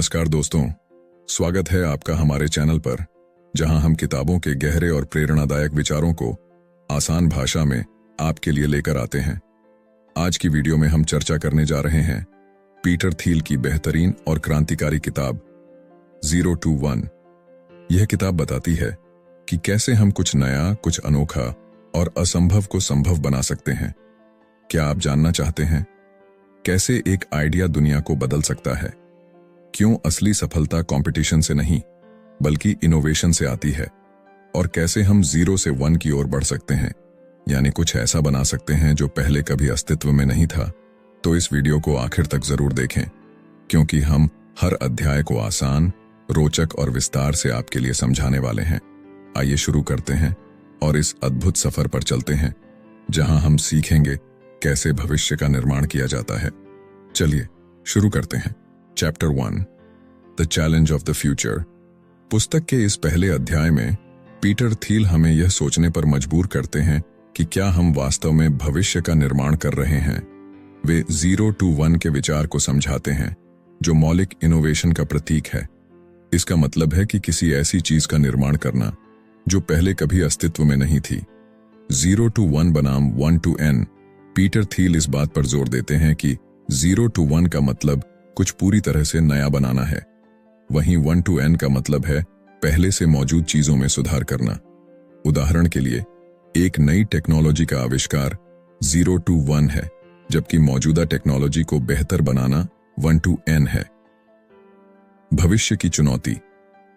नमस्कार दोस्तों, स्वागत है आपका हमारे चैनल पर, जहां हम किताबों के गहरे और प्रेरणादायक विचारों को आसान भाषा में आपके लिए लेकर आते हैं। आज की वीडियो में हम चर्चा करने जा रहे हैं पीटर थील की बेहतरीन और क्रांतिकारी किताब 0 to 1। यह किताब बताती है कि कैसे हम कुछ नया, कुछ अनोखा और असंभव को संभव बना सकते हैं। क्या आप जानना चाहते हैं कैसे एक आइडिया दुनिया को बदल सकता है? क्यों असली सफलता कंपटीशन से नहीं बल्कि इनोवेशन से आती है? और कैसे हम 0 से 1 की ओर बढ़ सकते हैं, यानी कुछ ऐसा बना सकते हैं जो पहले कभी अस्तित्व में नहीं था। तो इस वीडियो को आखिर तक जरूर देखें, क्योंकि हम हर अध्याय को आसान, रोचक और विस्तार से आपके लिए समझाने वाले हैं। आइए शुरू करते हैं और इस अद्भुत सफर पर चलते हैं, जहां हम सीखेंगे कैसे भविष्य का निर्माण किया जाता है। चलिए शुरू करते हैं। Chapter 1, the challenge of the future. पुस्तक के इस पहले अध्याय में पीटर थील हमें यह सोचने पर मजबूर करते हैं कि क्या हम वास्तव में भविष्य का निर्माण कर रहे हैं। वे 0 to 1 के विचार को समझाते हैं, जो मौलिक इनोवेशन का प्रतीक है। इसका मतलब है कि किसी ऐसी चीज का निर्माण करना जो पहले कभी अस्तित्व में नहीं थी। 0 to 1 बनाम 1 to n। पीटर थील इस बात पर जोर देते हैं कि 0 to 1 का मतलब कुछ पूरी तरह से नया बनाना है, वहीं 1 to n का मतलब है पहले से मौजूद चीजों में सुधार करना। उदाहरण के लिए, एक नई टेक्नोलॉजी का आविष्कार 0 to 1 है, जबकि मौजूदा टेक्नोलॉजी को बेहतर बनाना 1 to n है। भविष्य की चुनौती।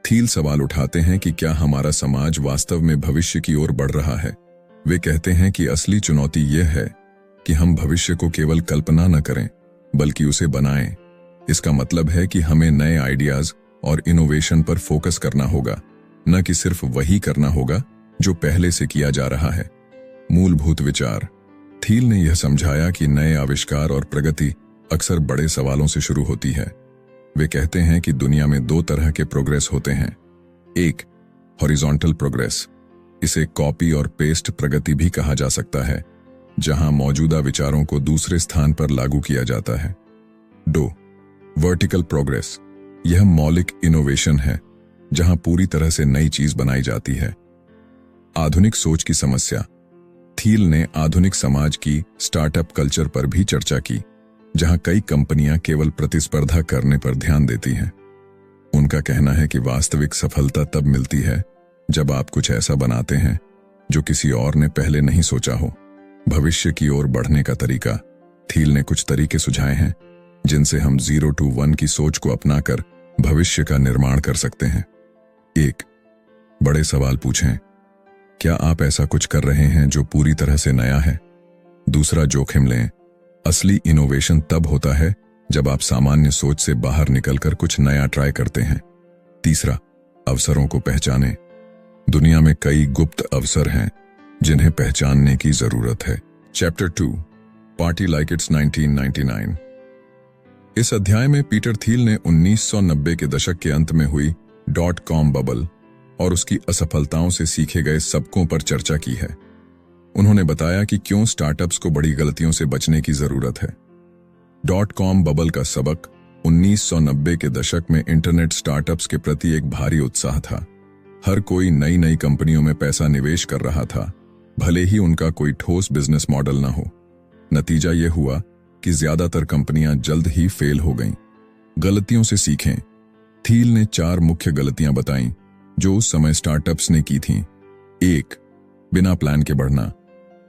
थील सवाल उठाते हैं कि क्या हमारा समाज वास्तव में भविष्य की ओर बढ़ रहा है। वे कहते हैं कि असली चुनौती यह है कि हम भविष्य को केवल कल्पना न करें, बल्कि उसे बनाएं। इसका मतलब है कि हमें नए आइडियाज और इनोवेशन पर फोकस करना होगा, न कि सिर्फ वही करना होगा जो पहले से किया जा रहा है। मूलभूत विचार। थील ने यह समझाया कि नए आविष्कार और प्रगति अक्सर बड़े सवालों से शुरू होती है। वे कहते हैं कि दुनिया में 2 तरह के प्रोग्रेस होते हैं। एक, हॉरिजॉन्टल प्रोग्रेस, इसे कॉपी और पेस्ट प्रगति भी कहा जा सकता है, जहां मौजूदा विचारों को दूसरे स्थान पर लागू किया जाता है। 2, वर्टिकल प्रोग्रेस, यह मौलिक इनोवेशन है, जहां पूरी तरह से नई चीज बनाई जाती है। आधुनिक सोच की समस्या। थील ने आधुनिक समाज की स्टार्टअप कल्चर पर भी चर्चा की, जहां कई कंपनियां केवल प्रतिस्पर्धा करने पर ध्यान देती हैं। उनका कहना है कि वास्तविक सफलता तब मिलती है जब आप कुछ ऐसा बनाते हैं जो किसी और ने पहले नहीं सोचा हो। भविष्य की ओर बढ़ने का तरीका। थील ने कुछ तरीके सुझाए हैं जिनसे हम 0 to 1 की सोच को अपनाकर भविष्य का निर्माण कर सकते हैं। 1, बड़े सवाल पूछें। क्या आप ऐसा कुछ कर रहे हैं जो पूरी तरह से नया है? दूसरा, जोखिम लें। असली इनोवेशन तब होता है जब आप सामान्य सोच से बाहर निकलकर कुछ नया ट्राई करते हैं। तीसरा, अवसरों को पहचानें। दुनिया में कई गुप्त अवसर हैं जिन्हें पहचानने की जरूरत है। Chapter 2, party like it's 1999। इस अध्याय में पीटर थील ने 1990 के दशक के अंत में हुई .com बबल और उसकी असफलताओं से सीखे गए सबकों पर चर्चा की है। उन्होंने बताया कि क्यों स्टार्टअप्स को बड़ी गलतियों से बचने की जरूरत है। .com बबल का सबक 1990 के दशक में इंटरनेट स्टार्टअप्स के प्रति एक भारी उत्साह था। हर कोई नई नई कंपनियों में पैसा निवेश कर रहा था, भले ही उनका कोई ठोस बिजनेस मॉडल न हो। नतीजा यह हुआ कि ज्यादातर कंपनियां जल्द ही फेल हो गईं। गलतियों से सीखें। थील ने 4 मुख्य गलतियां बताईं जो उस समय स्टार्टअप्स ने की थीं। 1, बिना प्लान के बढ़ना।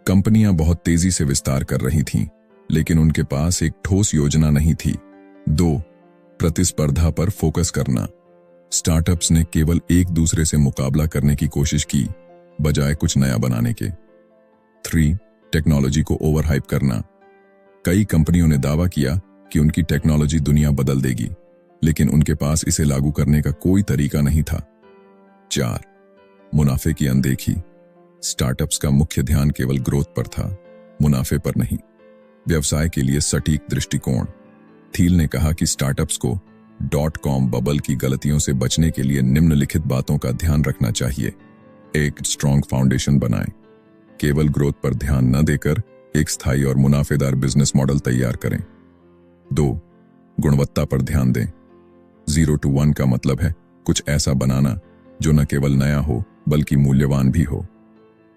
कंपनियां बहुत तेजी से विस्तार कर रही थीं, लेकिन उनके पास एक ठोस योजना नहीं थी। 2, प्रतिस्पर्धा पर फोकस करना। स्टार्टअप्स ने केवल एक दूसरे से मुकाबला करने की कोशिश की, बजाय कुछ नया बनाने के। 3, टेक्नोलॉजी को ओवरहाइप करना। कई कंपनियों ने दावा किया कि उनकी टेक्नोलॉजी दुनिया बदल देगी, लेकिन उनके पास इसे लागू करने का कोई तरीका नहीं था। 4, मुनाफे की अनदेखी। स्टार्टअप्स का मुख्य ध्यान केवल ग्रोथ पर था, मुनाफे पर नहीं। व्यवसाय के लिए सटीक दृष्टिकोण। थील ने कहा कि स्टार्टअप्स को .com बबल की गलतियों से बचने के लिए निम्नलिखित बातों का ध्यान रखना चाहिए। 1, स्ट्रॉन्ग फाउंडेशन बनाएं। केवल ग्रोथ पर ध्यान न देकर एक स्थायी और मुनाफेदार बिजनेस मॉडल तैयार करें। 2, गुणवत्ता पर ध्यान दें। 0 to 1 का मतलब है कुछ ऐसा बनाना जो न केवल नया हो बल्कि मूल्यवान भी हो।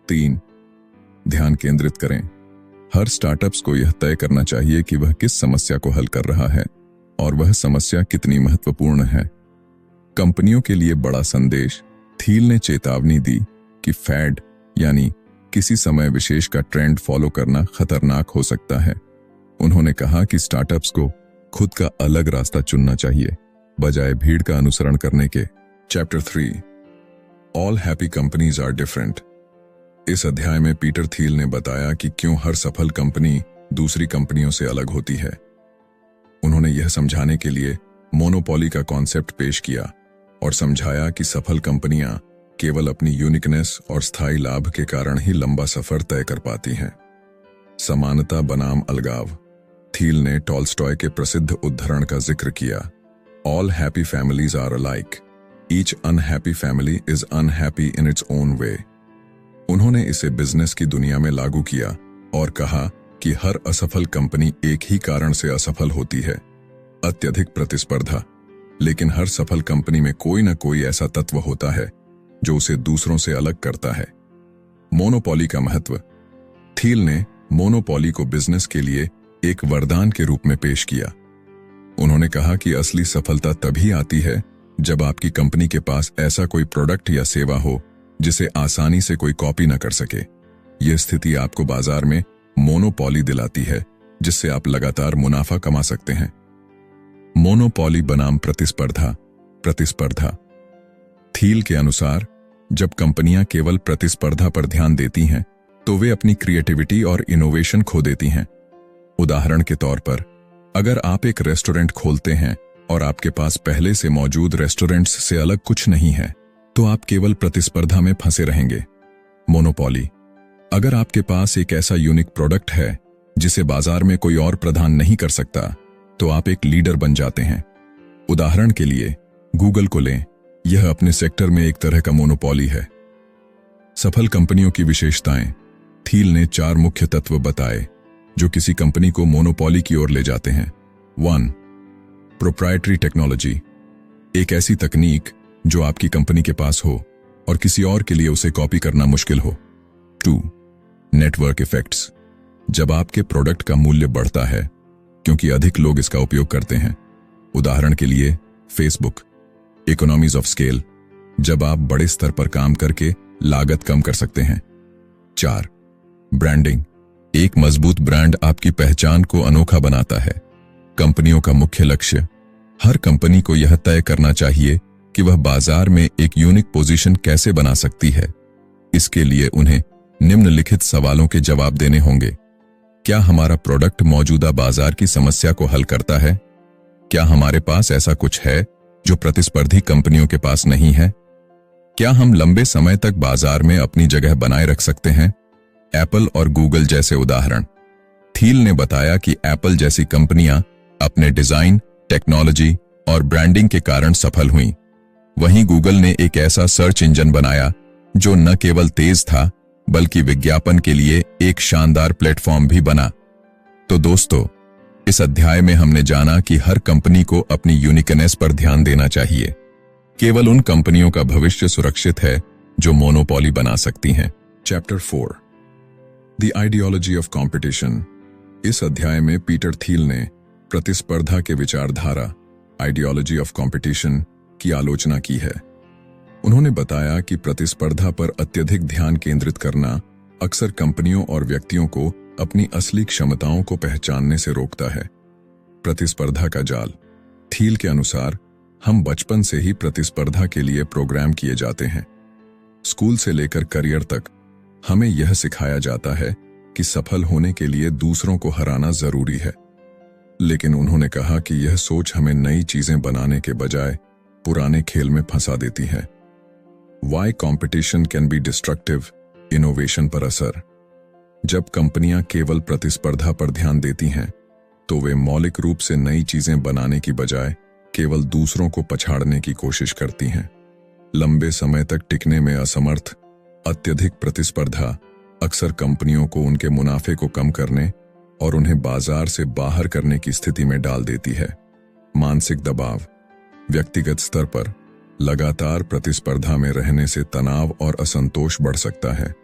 3. ध्यान केंद्रित करें। हर स्टार्टअप्स को यह तय करना चाहिए कि वह किस समस्या को हल कर रहा है और वह समस्या कितनी महत्वपूर्ण है। कंपनियों के लिए बड़ा संदेश। थील ने चेतावनी दी कि फैड यानी किसी समय विशेष का ट्रेंड फॉलो करना खतरनाक हो सकता है। उन्होंने कहा कि स्टार्टअप्स को खुद का अलग रास्ता चुनना चाहिए बजाय भीड़ का अनुसरण करने के। Chapter 3 all happy companies are different. इस अध्याय में पीटर थील ने बताया कि क्यों हर सफल कंपनी दूसरी कंपनियों से अलग होती है। उन्होंने यह समझाने के लिए मोनोपोली का कॉन्सेप्ट पेश किया और समझाया कि सफल कंपनियां केवल अपनी यूनिकनेस और स्थायी लाभ के कारण ही लंबा सफर तय कर पाती हैं। समानता बनाम अलगाव। थील ने टॉल्स्टॉय के प्रसिद्ध उद्धरण का जिक्र किया, all happy families are alike, each unhappy family is unhappy in its own way. उन्होंने इसे बिजनेस की दुनिया में लागू किया और कहा कि हर असफल कंपनी एक ही कारण से असफल होती है, अत्यधिक प्रतिस्पर्धा। लेकिन हर सफल कंपनी में कोई न कोई ऐसा तत्व होता है जो उसे दूसरों से अलग करता है। मोनोपोली का महत्व। थील ने मोनोपोली को बिजनेस के लिए एक वरदान के रूप में पेश किया। उन्होंने कहा कि असली सफलता तभी आती है जब आपकी कंपनी के पास ऐसा कोई प्रोडक्ट या सेवा हो जिसे आसानी से कोई कॉपी न कर सके। यह स्थिति आपको बाजार में मोनोपोली दिलाती है, जिससे आप लगातार मुनाफा कमा सकते हैं। मोनोपोली बनाम प्रतिस्पर्धा। प्रतिस्पर्धा। थील के अनुसार जब कंपनियां केवल प्रतिस्पर्धा पर ध्यान देती हैं तो वे अपनी क्रिएटिविटी और इनोवेशन खो देती हैं। उदाहरण के तौर पर, अगर आप एक रेस्टोरेंट खोलते हैं और आपके पास पहले से मौजूद रेस्टोरेंट्स से अलग कुछ नहीं है, तो आप केवल प्रतिस्पर्धा में फंसे रहेंगे। मोनोपोली। अगर आपके पास एक ऐसा यूनिक प्रोडक्ट है जिसे बाजार में कोई और प्रदान नहीं कर सकता, तो आप एक लीडर बन जाते हैं। उदाहरण के लिए गूगल को लें, यह अपने सेक्टर में एक तरह का मोनोपोली है। सफल कंपनियों की विशेषताएं। थील ने 4 मुख्य तत्व बताए जो किसी कंपनी को मोनोपोली की ओर ले जाते हैं। 1. Proprietary technology. एक ऐसी तकनीक जो आपकी कंपनी के पास हो और किसी और के लिए उसे कॉपी करना मुश्किल हो। 2. Network effects. जब आपके प्रोडक्ट का मूल्य बढ़ता है क्योंकि अधिक लोग इसका उपयोग करते हैं। उदाहरण के लिए फेसबुक। Economies of scale. जब आप बड़े स्तर पर काम करके लागत कम कर सकते हैं। 4. ब्रांडिंग। एक मजबूत ब्रांड आपकी पहचान को अनोखा बनाता है। कंपनियों का मुख्य लक्ष्य। हर कंपनी को यह तय करना चाहिए कि वह बाजार में एक यूनिक पोजीशन कैसे बना सकती है। इसके लिए उन्हें निम्नलिखित सवालों के जवाब देने होंगे। क्या हमारा प्रोडक्ट मौजूदा बाजार की समस्या को हल करता है? क्या हमारे पास ऐसा कुछ है जो प्रतिस्पर्धी कंपनियों के पास नहीं है? क्या हम लंबे समय तक बाजार में अपनी जगह बनाए रख सकते हैं? एप्पल और गूगल जैसे उदाहरण। थील ने बताया कि एप्पल जैसी कंपनियां अपने डिजाइन, टेक्नोलॉजी और ब्रांडिंग के कारण सफल हुईं। वहीं गूगल ने एक ऐसा सर्च इंजन बनाया जो न केवल तेज था बल्कि विज्ञापन के लिए एक शानदार प्लेटफॉर्म भी बना। तो दोस्तों, इस अध्याय में हमने जाना कि हर कंपनी को अपनी यूनिकनेस पर ध्यान देना चाहिए। केवल उन कंपनियों का भविष्य सुरक्षित है जो मोनोपोली बना सकती हैं। Chapter 4 the ideology of competition. इस अध्याय में पीटर थील ने प्रतिस्पर्धा के विचारधारा आइडियोलॉजी ऑफ कंपटीशन की आलोचना की है। उन्होंने बताया कि प्रतिस्पर्धा पर अत्यधिक ध्यान केंद्रित करना अक्सर कंपनियों और व्यक्तियों को अपनी असली क्षमताओं को पहचानने से रोकता है। प्रतिस्पर्धा का जाल। थील के अनुसार हम बचपन से ही प्रतिस्पर्धा के लिए प्रोग्राम किए जाते हैं। स्कूल से लेकर करियर तक हमें यह सिखाया जाता है कि सफल होने के लिए दूसरों को हराना जरूरी है। लेकिन उन्होंने कहा कि यह सोच हमें नई चीजें बनाने के बजाय पुराने खेल में फंसा देती है। Why competition can be destructive? Innovation पर असर। जब कंपनियां केवल प्रतिस्पर्धा पर ध्यान देती हैं, तो वे मौलिक रूप से नई चीजें बनाने की बजाय केवल दूसरों को पछाड़ने की कोशिश करती हैं। लंबे समय तक टिकने में असमर्थ अत्यधिक प्रतिस्पर्धा अक्सर कंपनियों को उनके मुनाफे को कम करने और उन्हें बाजार से बाहर करने की स्थिति में डाल देती है। मानसिक दबाव। व्यक्तिगत स्तर पर लगातार प्रतिस्पर्धा में रहने से तनाव और असंतोष बढ़ सकता है।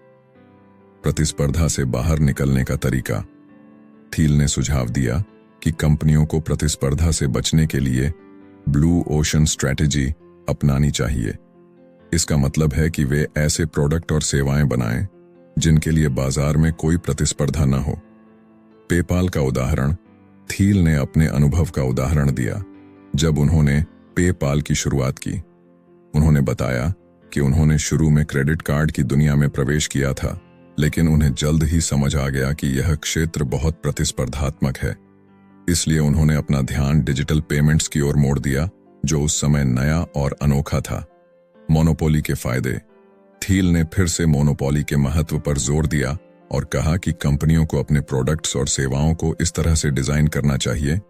प्रतिस्पर्धा से बाहर निकलने का तरीका। थील ने सुझाव दिया कि कंपनियों को प्रतिस्पर्धा से बचने के लिए ब्लू ओशन स्ट्रैटेजी अपनानी चाहिए। इसका मतलब है कि वे ऐसे प्रोडक्ट और सेवाएं बनाएं जिनके लिए बाजार में कोई प्रतिस्पर्धा न हो। पेपाल का उदाहरण। थील ने अपने अनुभव का उदाहरण दिया जब उन्होंने पेपाल की शुरुआत की। उन्होंने बताया कि उन्होंने शुरू में क्रेडिट कार्ड की दुनिया में प्रवेश किया था, लेकिन उन्हें जल्द ही समझ आ गया कि यह क्षेत्र बहुत प्रतिस्पर्धात्मक है। इसलिए उन्होंने अपना ध्यान डिजिटल पेमेंट्स की ओर मोड़ दिया, जो उस समय नया और अनोखा था। मोनोपोली के फायदे। थील ने फिर से मोनोपोली के महत्व पर जोर दिया और कहा कि कंपनियों को अपने प्रोडक्ट्स और सेवाओं को इस तरह से डिजाइन करना चाहिए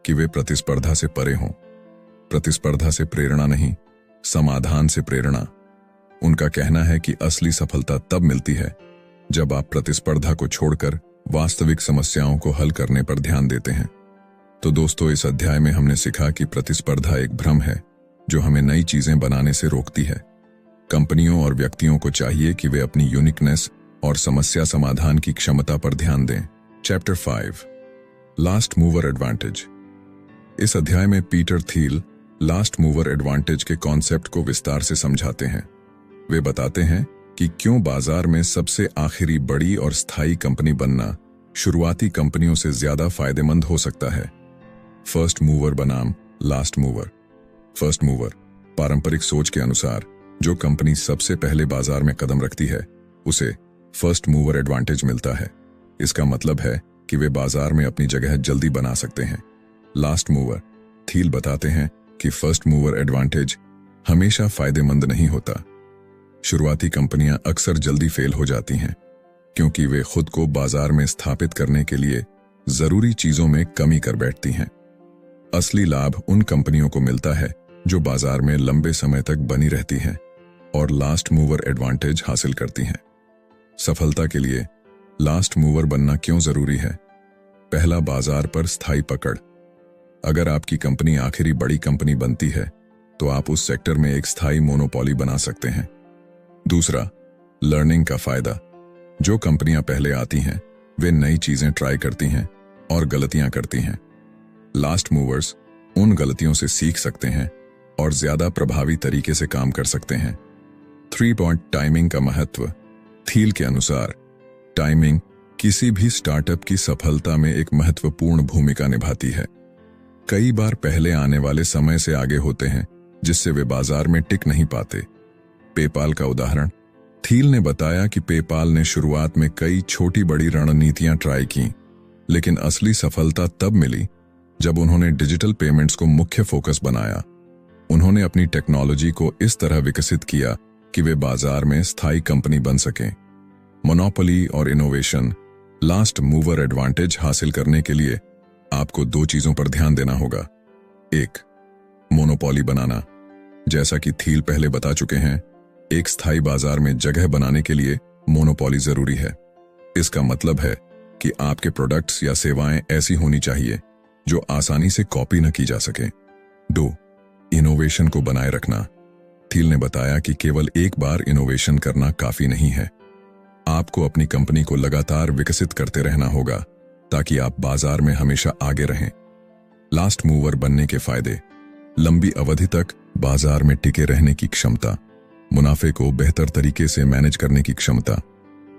कि वे प्रतिस्पर्धा से परे हों। प्रतिस्पर्धा से प्रेरणा नहीं, समाधान से प्रेरणा। उनका कहना है कि असली सफलता तब मिलती है जब आप प्रतिस्पर्धा को छोड़कर वास्तविक समस्याओं को हल करने पर ध्यान देते हैं। तो दोस्तों, इस अध्याय में हमने सीखा कि प्रतिस्पर्धा एक भ्रम है जो हमें नई चीजें बनाने से रोकती है। कंपनियों और व्यक्तियों को चाहिए कि वे अपनी यूनिकनेस और समस्या समाधान की क्षमता पर ध्यान दें। Chapter 5, last mover advantage. इस अध्याय में Peter Thiel last mover advantage के कॉन्सेप्ट को विस्तार से समझाते हैं। वे बताते हैं कि क्यों बाजार में सबसे आखिरी बड़ी और स्थायी कंपनी बनना शुरुआती कंपनियों से ज्यादा फायदेमंद हो सकता है। फर्स्ट मूवर बनाम लास्ट मूवर। फर्स्ट मूवर पारंपरिक सोच के अनुसार जो कंपनी सबसे पहले बाजार में कदम रखती है उसे फर्स्ट मूवर एडवांटेज मिलता है। इसका मतलब है कि वे बाजार में अपनी जगह जल्दी बना सकते हैं। Last mover. थील बताते हैं कि फर्स्ट मूवर एडवांटेज हमेशा फायदेमंद नहीं होता। शुरुआती कंपनियां अक्सर जल्दी फेल हो जाती हैं क्योंकि वे खुद को बाजार में स्थापित करने के लिए जरूरी चीजों में कमी कर बैठती हैं। असली लाभ उन कंपनियों को मिलता है जो बाजार में लंबे समय तक बनी रहती हैं और लास्ट मूवर एडवांटेज हासिल करती हैं। सफलता के लिए लास्ट मूवर बनना क्यों जरूरी है? पहला, बाजार पर स्थायी पकड़। अगर आपकी कंपनी आखिरी बड़ी कंपनी बनती है तो आप उस सेक्टर में एक स्थायी मोनोपोली बना सकते हैं। दूसरा, लर्निंग का फायदा। जो कंपनियां पहले आती हैं वे नई चीजें ट्राई करती हैं और गलतियां करती हैं। लास्ट मूवर्स उन गलतियों से सीख सकते हैं और ज्यादा प्रभावी तरीके से काम कर सकते हैं। 3 पॉइंट टाइमिंग का महत्व। थील के अनुसार टाइमिंग किसी भी स्टार्टअप की सफलता में एक महत्वपूर्ण भूमिका निभाती है। कई बार पहले आने वाले समय से आगे होते हैं जिससे वे बाजार में टिक नहीं पाते। पेपाल का उदाहरण। थील ने बताया कि पेपाल ने शुरुआत में कई छोटी बड़ी रणनीतियां ट्राई की, लेकिन असली सफलता तब मिली जब उन्होंने डिजिटल पेमेंट्स को मुख्य फोकस बनाया। उन्होंने अपनी टेक्नोलॉजी को इस तरह विकसित किया कि वे बाजार में स्थायी कंपनी बन सकें। मोनोपोली और इनोवेशन। लास्ट मूवर एडवांटेज हासिल करने के लिए आपको 2 चीजों पर ध्यान देना होगा। 1, मोनोपोली बनाना। जैसा कि थील पहले बता चुके हैं, एक स्थायी बाजार में जगह बनाने के लिए मोनोपोली जरूरी है। इसका मतलब है कि आपके प्रोडक्ट्स या सेवाएं ऐसी होनी चाहिए जो आसानी से कॉपी न की जा सके। 2, इनोवेशन को बनाए रखना। थील ने बताया कि केवल एक बार इनोवेशन करना काफी नहीं है। आपको अपनी कंपनी को लगातार विकसित करते रहना होगा ताकि आप बाजार में हमेशा आगे रहें। लास्ट मूवर बनने के फायदे। लंबी अवधि तक बाजार में टिके रहने की क्षमता, मुनाफे को बेहतर तरीके से मैनेज करने की क्षमता,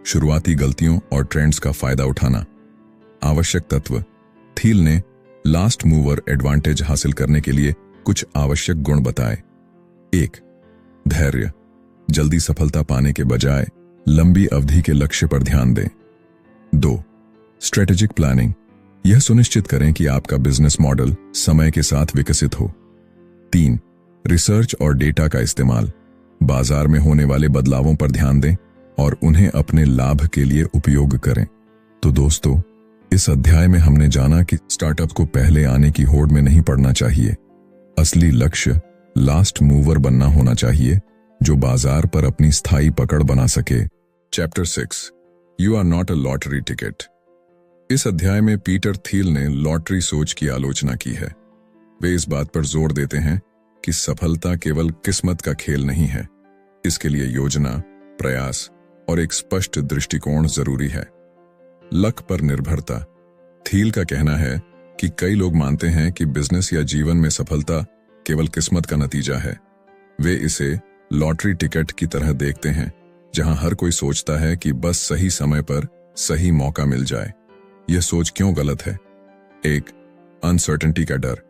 शुरुआती गलतियों और ट्रेंड्स का फायदा उठाना। आवश्यक तत्व। थील ने लास्ट मूवर एडवांटेज हासिल करने के लिए कुछ आवश्यक गुण बताए। 1, धैर्य। जल्दी सफलता पाने के बजाय लंबी अवधि के लक्ष्य पर ध्यान दें। 2, स्ट्रेटेजिक प्लानिंग। यह सुनिश्चित करें कि आपका बिजनेस मॉडल समय के साथ विकसित हो। 3, रिसर्च और डेटा का इस्तेमाल। बाजार में होने वाले बदलावों पर ध्यान दें और उन्हें अपने लाभ के लिए उपयोग करें। तो दोस्तों, इस अध्याय में हमने जाना कि स्टार्टअप को पहले आने की होड़ में नहीं पड़ना चाहिए। असली लक्ष्य लास्ट मूवर बनना होना चाहिए जो बाजार पर अपनी स्थायी पकड़ बना सके। Chapter 6, you are not a lottery ticket. इस अध्याय में पीटर थील ने लॉटरी सोच की आलोचना की है। वे इस बात पर जोर देते हैं कि सफलता केवल किस्मत का खेल नहीं है। इसके लिए योजना, प्रयास और एक स्पष्ट दृष्टिकोण जरूरी है। लक पर निर्भरता। थील का कहना है कि कई लोग मानते हैं कि बिजनेस या जीवन में सफलता केवल किस्मत का नतीजा है। वे इसे लॉटरी टिकट की तरह देखते हैं, जहां हर कोई सोचता है कि बस सही समय पर सही मौका मिल जाए। यह सोच क्यों गलत है? 1. अनसर्टेनिटी का डर।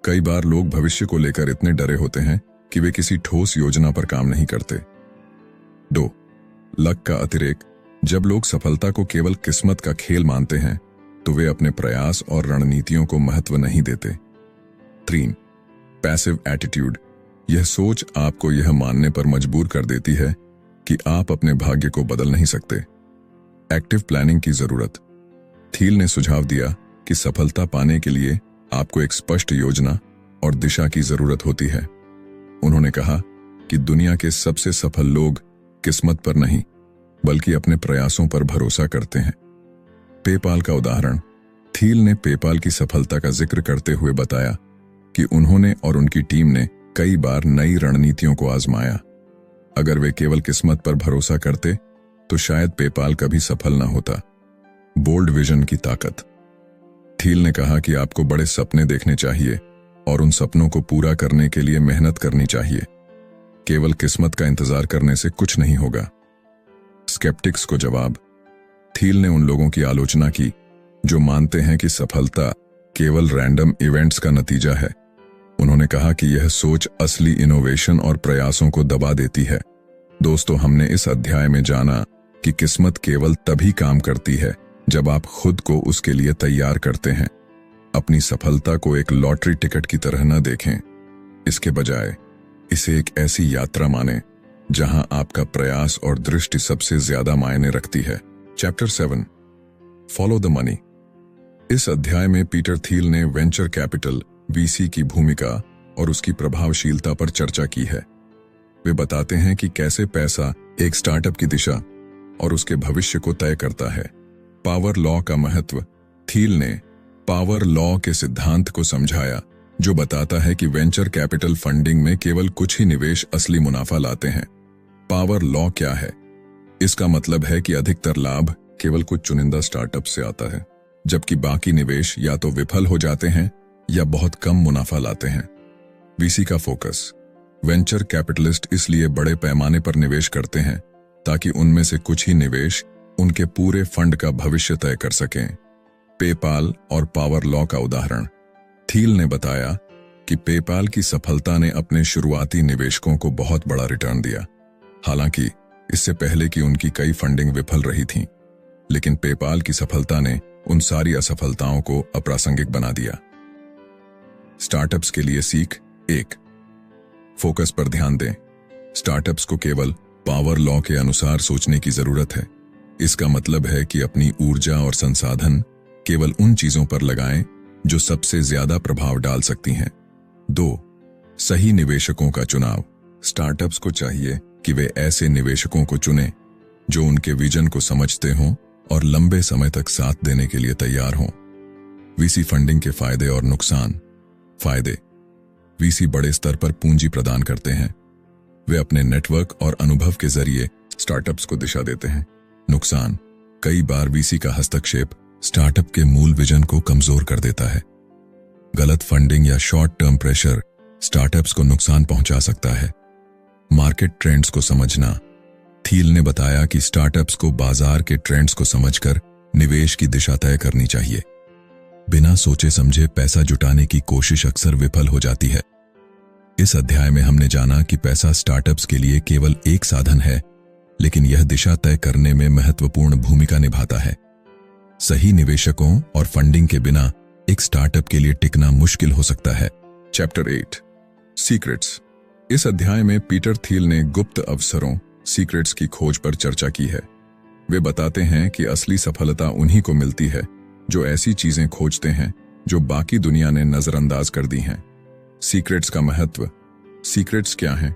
कई बार लोग भविष्य को लेकर इतने डरे होते हैं कि वे किसी ठोस योजना पर काम नहीं करते। 2. लक का अतिरेक। जब लोग सफलता को केवल किस्मत का खेल मानते हैं तो वे अपने प्रयास और रणनीतियों को महत्व नहीं देते। 3. Passive attitude. यह सोच आपको यह मानने पर मजबूर कर देती है कि आप अपने भाग्य को बदल नहीं सकते। एक्टिव प्लानिंग की जरूरत। थील ने सुझाव दिया कि सफलता पाने के लिए आपको एक स्पष्ट योजना और दिशा की जरूरत होती है। उन्होंने कहा कि दुनिया के सबसे सफल लोग किस्मत पर नहीं बल्कि अपने प्रयासों पर भरोसा करते हैं। पेपाल का उदाहरण। थील ने पेपाल की सफलता का जिक्र करते हुए बताया कि उन्होंने और उनकी टीम ने कई बार नई रणनीतियों को आजमाया। अगर वे केवल किस्मत पर भरोसा करते तो शायद पेपाल कभी सफल न होता। बोल्ड विजन की ताकत। थील ने कहा कि आपको बड़े सपने देखने चाहिए और उन सपनों को पूरा करने के लिए मेहनत करनी चाहिए। केवल किस्मत का इंतजार करने से कुछ नहीं होगा। स्केप्टिक्स को जवाब। थील ने उन लोगों की आलोचना की जो मानते हैं कि सफलता केवल रैंडम इवेंट्स का नतीजा है। उन्होंने कहा कि यह सोच असली इनोवेशन और प्रयासों को दबा देती है। दोस्तों, हमने इस अध्याय में जाना कि किस्मत केवल तभी काम करती है जब आप खुद को उसके लिए तैयार करते हैं। अपनी सफलता को एक लॉटरी टिकट की तरह न देखें, इसके बजाय इसे एक ऐसी यात्रा मानें जहां आपका प्रयास और दृष्टि सबसे ज्यादा मायने रखती है। Chapter 7, follow the money. इस अध्याय में पीटर थील ने वेंचर कैपिटल वीसी की भूमिका और उसकी प्रभावशीलता पर चर्चा की है। वे बताते हैं कि कैसे पैसा एक स्टार्टअप की दिशा और उसके भविष्य को तय करता है। पावर लॉ का महत्व। थील ने पावर लॉ के सिद्धांत को समझाया जो बताता है कि वेंचर कैपिटल फंडिंग में केवल कुछ ही निवेश असली मुनाफा लाते हैं। पावर लॉ क्या है? इसका मतलब है कि अधिकतर लाभ केवल कुछ चुनिंदा स्टार्टअप से आता है, जबकि बाकी निवेश या तो विफल हो जाते हैं या बहुत कम मुनाफा लाते हैं। वीसी का फोकस। वेंचर कैपिटलिस्ट इसलिए बड़े पैमाने पर निवेश करते हैं ताकि उनमें से कुछ ही निवेश उनके पूरे फंड का भविष्य तय कर सकें। पेपाल और पावर लॉ का उदाहरण। थील ने बताया कि पेपाल की सफलता ने अपने शुरुआती निवेशकों को बहुत बड़ा रिटर्न दिया। हालांकि इससे पहले कि उनकी कई फंडिंग विफल रही थीं, लेकिन पेपाल की सफलता ने उन सारी असफलताओं को अप्रासंगिक बना दिया। स्टार्टअप्स के लिए सीख। 1. फोकस पर ध्यान दें। स्टार्टअप्स को केवल पावर लॉ के अनुसार सोचने की जरूरत है। इसका मतलब है कि अपनी ऊर्जा और संसाधन केवल उन चीजों पर लगाएं जो सबसे ज्यादा प्रभाव डाल सकती हैं। 2. सही निवेशकों का चुनाव। स्टार्टअप्स को चाहिए कि वे ऐसे निवेशकों को चुनें जो उनके विजन को समझते हों और लंबे समय तक साथ देने के लिए तैयार हों। वीसी फंडिंग के फायदे और नुकसान। फायदे। वीसी बड़े स्तर पर पूंजी प्रदान करते हैं। वे अपने नेटवर्क और अनुभव के जरिए स्टार्टअप्स को दिशा देते हैं। नुकसान। कई बार वीसी का हस्तक्षेप स्टार्टअप के मूल विजन को कमजोर कर देता है। गलत फंडिंग या शॉर्ट टर्म प्रेशर स्टार्टअप्स को नुकसान पहुंचा सकता है। मार्केट ट्रेंड्स को समझना। थील ने बताया कि स्टार्टअप्स को बाजार के ट्रेंड्स को समझकर निवेश की दिशा तय करनी चाहिए। बिना सोचे समझे पैसा जुटाने की कोशिश अक्सर विफल हो जाती है। इस अध्याय में हमने जाना कि पैसा स्टार्टअप्स के लिए केवल एक साधन है, लेकिन यह दिशा तय करने में महत्वपूर्ण भूमिका निभाता है। सही निवेशकों और फंडिंग के बिना एक स्टार्टअप के लिए टिकना मुश्किल हो सकता है। Chapter 8, secrets. इस अध्याय में पीटर थील ने गुप्त अवसरों सीक्रेट्स की खोज पर चर्चा की है। वे बताते हैं कि असली सफलता उन्हीं को मिलती है जो ऐसी चीजें खोजते हैं जो बाकी दुनिया ने नजरअंदाज कर दी हैं। सीक्रेट्स का महत्व। सीक्रेट्स क्या हैं?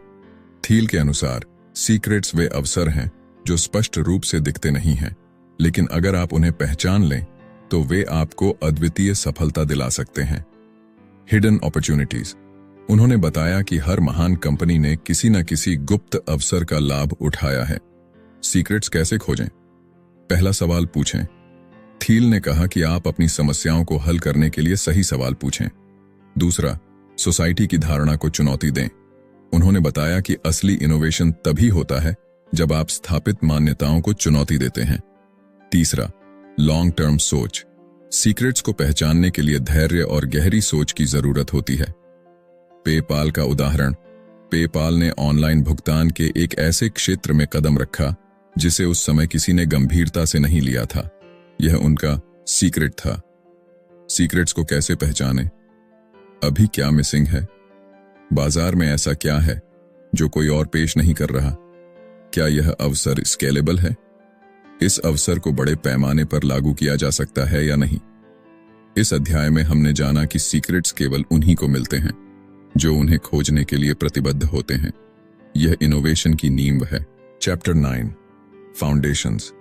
थील के अनुसार सीक्रेट्स वे अवसर हैं जो स्पष्ट रूप से दिखते नहीं हैं, लेकिन अगर आप उन्हें पहचान लें तो वे आपको अद्वितीय सफलता दिला सकते हैं। Hidden opportunities. उन्होंने बताया कि हर महान कंपनी ने किसी न किसी गुप्त अवसर का लाभ उठाया है। सीक्रेट्स कैसे खोजें? पहला सवाल पूछें। थील ने कहा कि आप अपनी समस्याओं को हल करने के लिए सही सवाल पूछें। दूसरा, सोसाइटी की धारणा को चुनौती दें। उन्होंने बताया कि असली इनोवेशन तभी होता है जब आप स्थापित मान्यताओं को चुनौती देते हैं। तीसरा, लॉन्ग टर्म सोच। सीक्रेट्स को पहचानने के लिए धैर्य और गहरी सोच की जरूरत होती है। पेपाल का उदाहरण। पेपाल ने ऑनलाइन भुगतान के एक ऐसे क्षेत्र में कदम रखा जिसे उस समय किसी ने गंभीरता से नहीं लिया था। यह उनका सीक्रेट था। सीक्रेट्स को कैसे पहचानें? अभी क्या मिसिंग है? बाजार में ऐसा क्या है जो कोई और पेश नहीं कर रहा? क्या यह अवसर स्केलेबल है? इस अवसर को बड़े पैमाने पर लागू किया जा सकता है या नहीं? इस अध्याय में हमने जाना कि सीक्रेट्स केवल उन्हीं को मिलते हैं जो उन्हें खोजने के लिए प्रतिबद्ध होते हैं। यह इनोवेशन की नींव है। Chapter 9, foundations.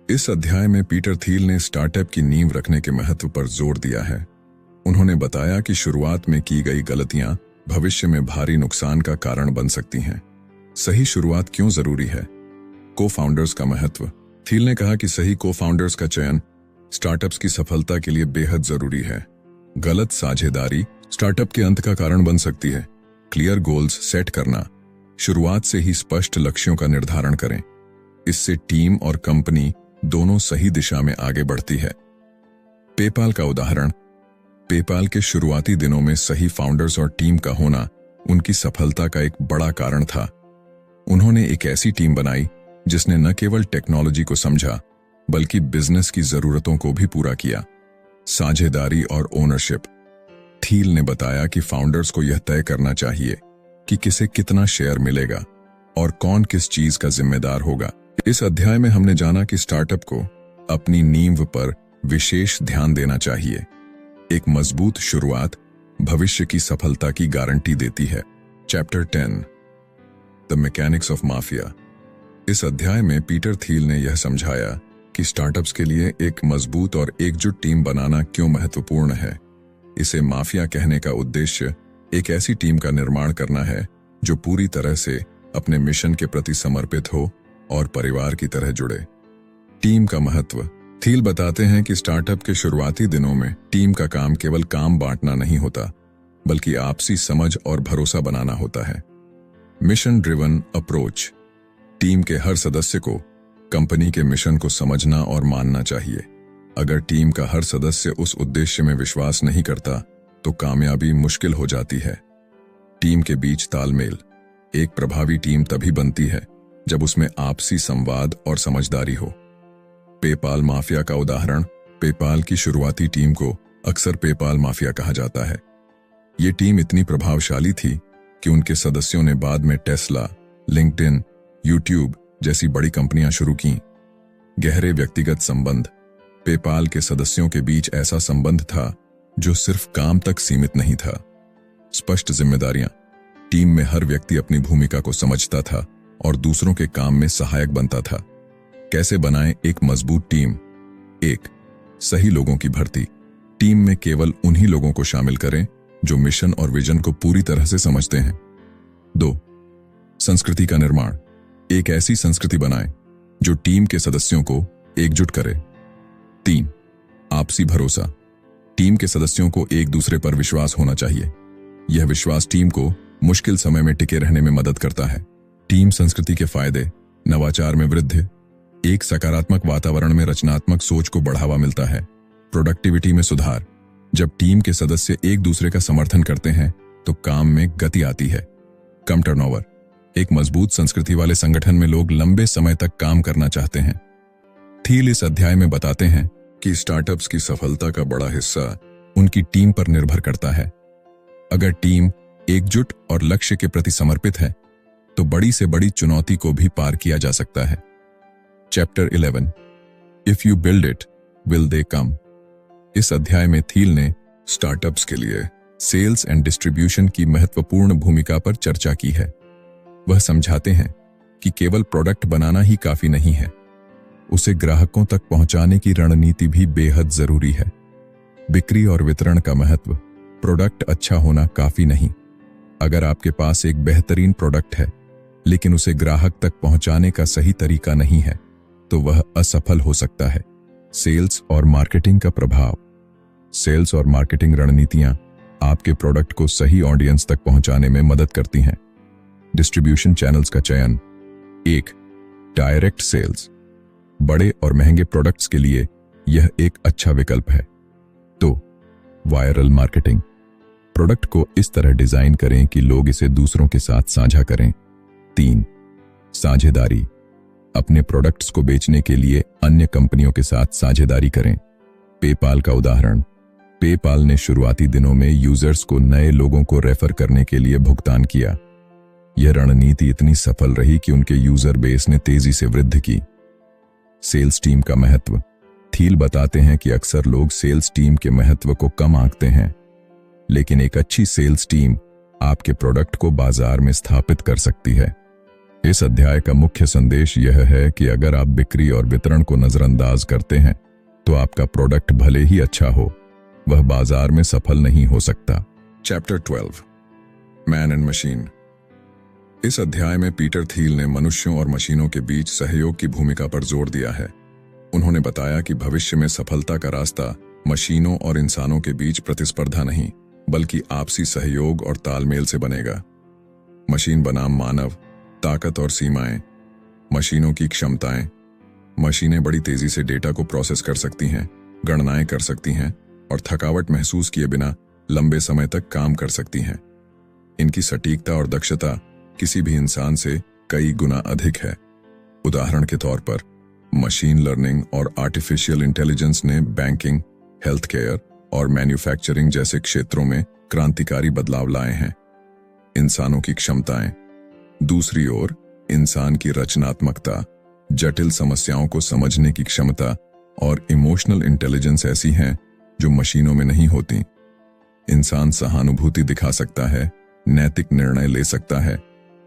इस अध्याय में पीटर थील ने स्टार्टअप की नींव रखने के महत्व पर जोर दिया है। उन्होंने बताया कि शुरुआत में की गई गलतियां भविष्य में भारी नुकसान का कारण बन सकती हैं। सही शुरुआत क्यों जरूरी है? को फाउंडर्स का महत्व। थील ने कहा कि सही को फाउंडर्स का चयन स्टार्टअप्स की सफलता के लिए बेहद जरूरी है। गलत साझेदारी स्टार्टअप के अंत का कारण बन सकती है। क्लियर गोल्स सेट करना। शुरुआत से ही स्पष्ट लक्ष्यों का निर्धारण करें। इससे टीम और कंपनी दोनों सही दिशा में आगे बढ़ती है। पेपाल का उदाहरण। पेपाल के शुरुआती दिनों में सही फाउंडर्स और टीम का होना उनकी सफलता का एक बड़ा कारण था। उन्होंने एक ऐसी टीम बनाई जिसने न केवल टेक्नोलॉजी को समझा बल्कि बिजनेस की जरूरतों को भी पूरा किया। साझेदारी और ओनरशिप। थील ने बताया कि फाउंडर्स को यह तय करना चाहिए कि किसे कितना शेयर मिलेगा और कौन किस चीज का जिम्मेदार होगा। इस अध्याय में हमने जाना कि स्टार्टअप को अपनी नींव पर विशेष ध्यान देना चाहिए। एक मजबूत शुरुआत भविष्य की सफलता की गारंटी देती है। Chapter 10, the mechanics of mafia. इस अध्याय में पीटर थील ने यह समझाया कि स्टार्टअप्स के लिए एक मजबूत और एकजुट टीम बनाना क्यों महत्वपूर्ण है। इसे माफिया कहने का उद्देश्य एक ऐसी टीम का निर्माण करना है जो पूरी तरह से अपने मिशन के प्रति समर्पित हो और परिवार की तरह जुड़े। टीम का महत्व। थील बताते हैं कि स्टार्टअप के शुरुआती दिनों में टीम का काम केवल काम बांटना नहीं होता बल्कि आपसी समझ और भरोसा बनाना होता है। Mission driven approach. टीम के हर सदस्य को कंपनी के मिशन को समझना और मानना चाहिए। अगर टीम का हर सदस्य उस उद्देश्य में विश्वास नहीं करता तो कामयाबी मुश्किल हो जाती है। टीम के बीच तालमेल। एक प्रभावी टीम तभी बनती है जब उसमें आपसी संवाद और समझदारी हो। पेपाल माफिया का उदाहरण। पेपाल की शुरुआती टीम को अक्सर पेपाल माफिया कहा जाता है। ये टीम इतनी प्रभावशाली थी कि उनके सदस्यों ने बाद में टेस्ला, लिंक्डइन, यूट्यूब जैसी बड़ी कंपनियां शुरू की। गहरे व्यक्तिगत संबंध। पेपाल के सदस्यों के बीच ऐसा संबंध था जो सिर्फ काम तक सीमित नहीं था। स्पष्ट जिम्मेदारियां। टीम में हर व्यक्ति अपनी भूमिका को समझता था और दूसरों के काम में सहायक बनता था। कैसे बनाएं एक मजबूत टीम? 1. सही लोगों की भर्ती। टीम में केवल उन्हीं लोगों को शामिल करें जो मिशन और विजन को पूरी तरह से समझते हैं। 2. संस्कृति का निर्माण। एक ऐसी संस्कृति बनाएं जो टीम के सदस्यों को एकजुट करे। 3. आपसी भरोसा। टीम के सदस्यों को एक दूसरे पर विश्वास होना चाहिए। यह विश्वास टीम को मुश्किल समय में टिके रहने में मदद करता है। टीम संस्कृति के फायदे। नवाचार में वृद्धि। एक सकारात्मक वातावरण में रचनात्मक सोच को बढ़ावा मिलता है। प्रोडक्टिविटी में सुधार। जब टीम के सदस्य एक दूसरे का समर्थन करते हैं तो काम में गति आती है। कम टर्नओवर। एक मजबूत संस्कृति वाले संगठन में लोग लंबे समय तक काम करना चाहते हैं। थील इस अध्याय में बताते हैं कि स्टार्टअप्स की सफलता का बड़ा हिस्सा उनकी टीम पर निर्भर करता है। अगर टीम एकजुट और लक्ष्य के प्रति समर्पित है तो बड़ी से बड़ी चुनौती को भी पार किया जा सकता है। Chapter 11, if you build it will they come. इस अध्याय में थील ने स्टार्टअप्स के लिए सेल्स एंड डिस्ट्रीब्यूशन की महत्वपूर्ण भूमिका पर चर्चा की है। वह समझाते हैं कि केवल प्रोडक्ट बनाना ही काफी नहीं है, उसे ग्राहकों तक पहुंचाने की रणनीति भी बेहद जरूरी है। बिक्री और वितरण का महत्व। प्रोडक्ट अच्छा होना काफी नहीं। अगर आपके पास एक बेहतरीन प्रोडक्ट है लेकिन उसे ग्राहक तक पहुंचाने का सही तरीका नहीं है तो वह असफल हो सकता है। सेल्स और मार्केटिंग का प्रभाव। सेल्स और मार्केटिंग रणनीतियां आपके प्रोडक्ट को सही ऑडियंस तक पहुंचाने में मदद करती हैं। डिस्ट्रीब्यूशन चैनल्स का चयन। 1. Direct sales. बड़े और महंगे प्रोडक्ट्स के लिए यह एक अच्छा विकल्प है। 2. Viral marketing. प्रोडक्ट को इस तरह डिजाइन करें कि लोग इसे दूसरों के साथ साझा करें। 3. साझेदारी। अपने प्रोडक्ट्स को बेचने के लिए अन्य कंपनियों के साथ साझेदारी करें। पेपाल का उदाहरण। पेपाल ने शुरुआती दिनों में यूजर्स को नए लोगों को रेफर करने के लिए भुगतान किया। यह रणनीति इतनी सफल रही कि उनके यूजर बेस ने तेजी से वृद्धि की। सेल्स टीम का महत्व। थील बताते हैं कि अक्सर लोग सेल्स टीम के महत्व को कम आंकते हैं, लेकिन एक अच्छी सेल्स टीम आपके प्रोडक्ट को बाजार में स्थापित कर सकती है। इस अध्याय का मुख्य संदेश यह है कि अगर आप बिक्री और वितरण को नजरअंदाज करते हैं तो आपका प्रोडक्ट भले ही अच्छा हो, वह बाजार में सफल नहीं हो सकता। Chapter 12, man and machine. इस अध्याय में पीटर थील ने मनुष्यों और मशीनों के बीच सहयोग की भूमिका पर जोर दिया है। उन्होंने बताया कि भविष्य में सफलता का रास्ता मशीनों और इंसानों के बीच प्रतिस्पर्धा नहीं, बल्कि आपसी सहयोग और तालमेल से बनेगा। मशीन बनाम मानव, ताकत और सीमाएं। मशीनों की क्षमताएं। मशीनें बड़ी तेजी से डेटा को प्रोसेस कर सकती हैं, गणनाएं कर सकती हैं और थकावट महसूस किए बिना लंबे समय तक काम कर सकती हैं। इनकी सटीकता और दक्षता किसी भी इंसान से कई गुना अधिक है। उदाहरण के तौर पर मशीन लर्निंग और आर्टिफिशियल इंटेलिजेंस ने बैंकिंग, हेल्थ केयर और मैन्युफैक्चरिंग जैसे क्षेत्रों में क्रांतिकारी बदलाव लाए हैं। इंसानों की क्षमताएं। दूसरी ओर इंसान की रचनात्मकता, जटिल समस्याओं को समझने की क्षमता और इमोशनल इंटेलिजेंस ऐसी हैं जो मशीनों में नहीं होती। इंसान सहानुभूति दिखा सकता है, नैतिक निर्णय ले सकता है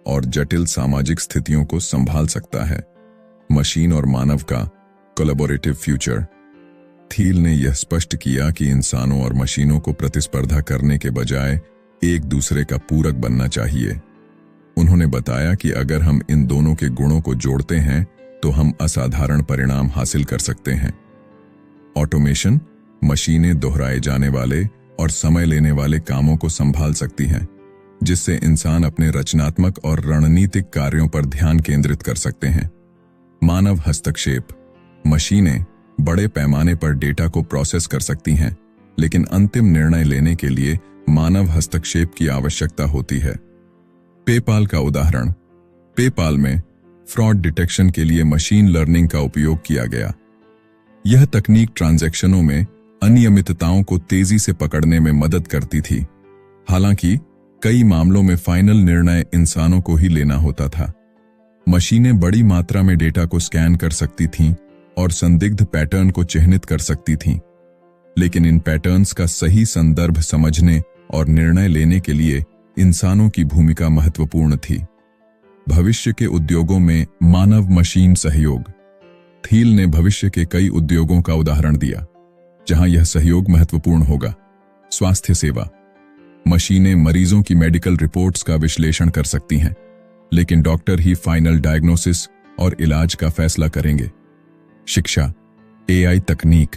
और जटिल सामाजिक स्थितियों को संभाल सकता है। मशीन और मानव का कोलैबोरेटिव फ्यूचर। थील ने यह स्पष्ट किया कि इंसानों और मशीनों को प्रतिस्पर्धा करने के बजाय एक दूसरे का पूरक बनना चाहिए। उन्होंने बताया कि अगर हम इन दोनों के गुणों को जोड़ते हैं तो हम असाधारण परिणाम हासिल कर सकते हैं। ऑटोमेशन। मशीनें दोहराए जाने वाले और समय लेने वाले कामों को संभाल सकती हैं, जिससे इंसान अपने रचनात्मक और रणनीतिक कार्यों पर ध्यान केंद्रित कर सकते हैं। मानव हस्तक्षेप। मशीनें बड़े पैमाने पर डेटा को प्रोसेस कर सकती हैं, लेकिन अंतिम निर्णय लेने के लिए मानव हस्तक्षेप की आवश्यकता होती है। पेपाल का उदाहरण। पेपाल में फ्रॉड डिटेक्शन के लिए मशीन लर्निंग का उपयोग किया गया। यह तकनीक ट्रांजैक्शनों में अनियमितताओं को तेजी से पकड़ने में मदद करती थी। हालांकि कई मामलों में फाइनल निर्णय इंसानों को ही लेना होता था। मशीनें बड़ी मात्रा में डेटा को स्कैन कर सकती थीं और संदिग्ध पैटर्न को चिह्नित कर सकती थीं, लेकिन इन पैटर्न्स का सही संदर्भ समझने और निर्णय लेने के लिए इंसानों की भूमिका महत्वपूर्ण थी। भविष्य के उद्योगों में मानव मशीन सहयोग। थील ने भविष्य के कई उद्योगों का उदाहरण दिया जहां यह सहयोग महत्वपूर्ण होगा। स्वास्थ्य सेवा। मशीनें मरीजों की मेडिकल रिपोर्ट्स का विश्लेषण कर सकती हैं, लेकिन डॉक्टर ही फाइनल डायग्नोसिस और इलाज का फैसला करेंगे। शिक्षा। एआई तकनीक